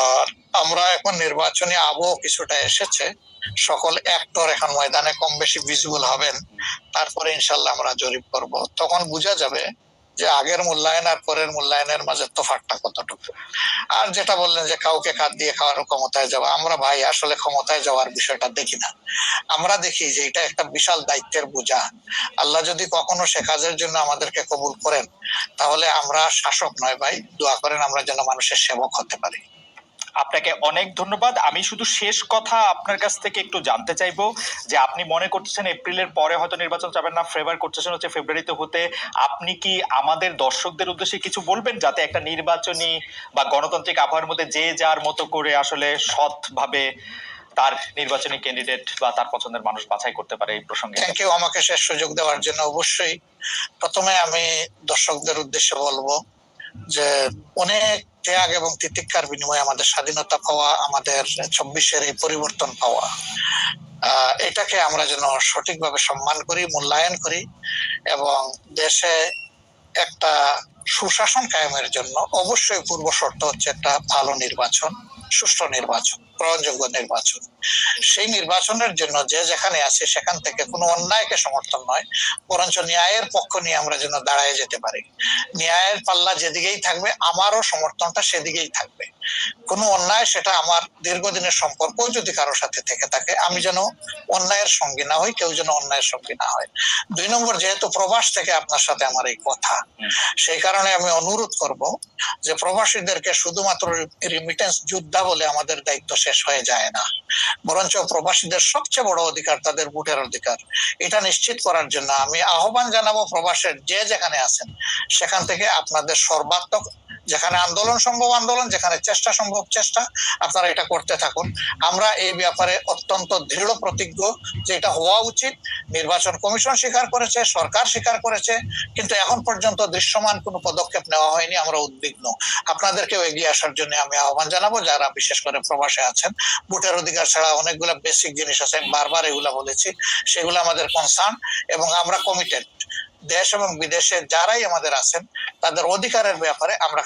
আর আমরা এখন নির্বাচনী আবহ কিছুটা এসেছে, সকল অ্যাক্টর এখন ময়দানে কম বেশি ভিজিবল হবেন, তারপরে ইনশাল্লাহ আমরা জরিপ করব, তখন বোঝা যাবে যে আগের মূল্যায়ন আর পরের মূল্যায়নের মাঝে তফাৎটা কতটুকু। আর যেটা বললেন যে কাউকে কাঁদ দিয়ে খাওয়ার ক্ষমতায় যাওয়া, আমরা ভাই আসলে ক্ষমতায় যাওয়ার বিষয়টা দেখি না, আমরা দেখি যে এটা একটা বিশাল দায়িত্বের বোঝা। আল্লাহ যদি কখনো সে কাজের জন্য আমাদেরকে কবুল করেন, তাহলে আমরা শাসক নয় ভাই, দোয়া করেন আমরা যেন মানুষের সেবক হতে পারি। আপনাকে অনেক ধন্যবাদ। আমি শুধু শেষ কথা আপনার কাছ থেকে একটু জানতে চাইবো যে আপনি মনে করতেছেন এপ্রিলের পরে হয়তো নির্বাচন যাবেন না, ফেভার করতেছেন হচ্ছে ফেব্রুয়ারিতে হতে। আপনি কি আমাদের দর্শকদের উদ্দেশ্যে কিছু বলবেন, যাতে একটা নির্বাচনী বা গণতান্ত্রিক আবহাওয়ার মধ্যে যে যার মতো করে আসলে সৎভাবে তার নির্বাচনী ক্যান্ডিডেট বা তার পছন্দের মানুষ বাছাই করতে পারে এই প্রসঙ্গে? থ্যাংক ইউ আমাকে শেষ সুযোগ দেওয়ার জন্য। অবশ্যই প্রথমে আমি দর্শকদের উদ্দেশ্যে বলবো যে অনেক ত্যাগ এবং তিতিক্ষার বিনিময়ে আমাদের স্বাধীনতা পাওয়া, আমাদের 24-এর এই পরিবর্তন পাওয়া, এটাকে আমরা যেন সঠিকভাবে সম্মান করি, মূল্যায়ন করি, এবং দেশে একটা সুশাসন কায়েমের জন্য অবশ্যই পূর্ব শর্ত হচ্ছে একটা ভালো নির্বাচন, সুষ্ঠু নির্বাচন, গ্রহণযোগ্য নির্বাচন। সেই নির্বাচনের জন্য যে যেখানে আছে সেখান থেকে কোনো অন্যায়কে সমর্থন নয়, বরঞ্চ ন্যায়ের পক্ষ নিয়ে আমরা যেন দাঁড়ায় যেতে পারি। ন্যায়ের পাল্লা যেদিকেই থাকবে আমারও সমর্থনটা সেদিকেই থাকবে। কোনো অন্যায়, সেটা আমার দীর্ঘদিনের সম্পর্ক যদি কারোর সাথে থেকে থাকে, আমি যেন অন্যায়ের সঙ্গী না হই, কেউ যেন অন্যায়ের সঙ্গী না হয়। 2 নম্বর, যেহেতু প্রবাস থেকে আপনার সাথে আমার এই কথা, সেই কারণে আমি অনুরোধ করব যে প্রবাসীদেরকে শুধুমাত্র রিমিটেন্স যোদ্ধা বলে আমাদের দায়িত্ব শেষ হয়ে যায় না, বরঞ্চ প্রবাসীদের সবচেয়ে বড় অধিকার তাদের ভোটের অধিকার। এটা নিশ্চিত করার জন্য আমি আহ্বান জানাবো প্রবাসের যে যেখানে আছেন সেখান থেকে আপনাদের সর্বাত্মক, যেখানে আন্দোলন সম্ভব আন্দোলন, যেখানে চেষ্টা সম্ভব চেষ্টা, আপনারা এটা করতে থাকুন। আমরা এই ব্যাপারে অত্যন্ত দৃঢ় প্রতিজ্ঞ যে এটা হওয়া উচিত। নির্বাচন কমিশন স্বীকার করেছে, সরকার স্বীকার করেছে, কিন্তু এখন পর্যন্ত দৃশ্যমান কোনো পদক্ষেপ নেওয়া হয়নি। আমরা উদ্বিগ্ন। আপনাদেরকেও এগিয়ে আসার জন্য আমি আহ্বান জানাবো, যারা বিশেষ করে প্রবাসে আছেন। ভোটের অধিকার ছাড়া অনেকগুলো বেসিক জিনিস আছে, আমি বারবার এগুলা বলেছি, সেগুলো আমাদের কনসার্ন, এবং আমরা কমিটেড। দেশ এবং বিদেশে যারাই আমাদের আছেন তাদের অধিকারের ব্যাপারে আমরা